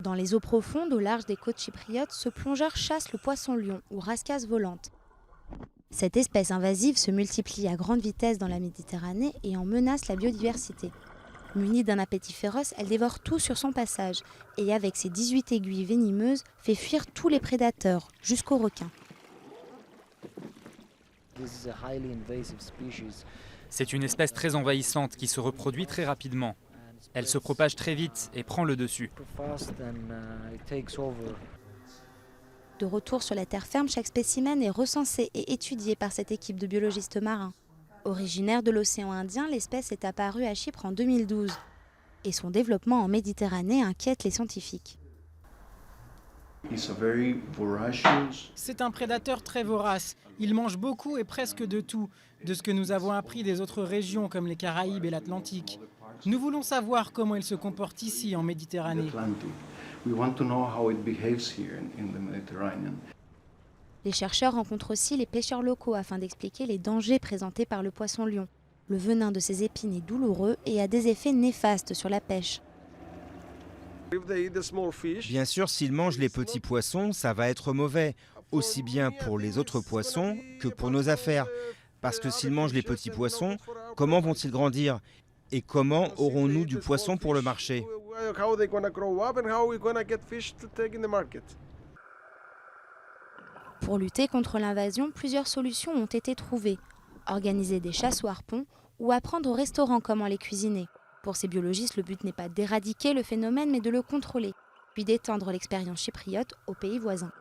Dans les eaux profondes, au large des côtes chypriotes, ce plongeur chasse le poisson-lion ou rascasse volante. Cette espèce invasive se multiplie à grande vitesse dans la Méditerranée et en menace la biodiversité. Munie d'un appétit féroce, elle dévore tout sur son passage et avec ses 18 aiguilles venimeuses, fait fuir tous les prédateurs, jusqu'aux requins. C'est une espèce très envahissante qui se reproduit très rapidement. Elle se propage très vite et prend le dessus. De retour sur la terre ferme, chaque spécimen est recensé et étudié par cette équipe de biologistes marins. Originaire de l'océan Indien, l'espèce est apparue à Chypre en 2012. Et son développement en Méditerranée inquiète les scientifiques. C'est un prédateur très vorace. Il mange beaucoup et presque de tout, de ce que nous avons appris des autres régions comme les Caraïbes et l'Atlantique. Nous voulons savoir comment il se comporte ici en Méditerranée. Les chercheurs rencontrent aussi les pêcheurs locaux afin d'expliquer les dangers présentés par le poisson-lion. Le venin de ces épines est douloureux et a des effets néfastes sur la pêche. Bien sûr, s'ils mangent les petits poissons, ça va être mauvais, aussi bien pour les autres poissons que pour nos affaires. Parce que s'ils mangent les petits poissons, comment vont-ils grandir? Et comment aurons-nous du poisson pour le marché? Pour lutter contre l'invasion, plusieurs solutions ont été trouvées. Organiser des chasses au harpon ou apprendre au restaurant comment les cuisiner. Pour ces biologistes, le but n'est pas d'éradiquer le phénomène, mais de le contrôler, puis d'étendre l'expérience chypriote aux pays voisins.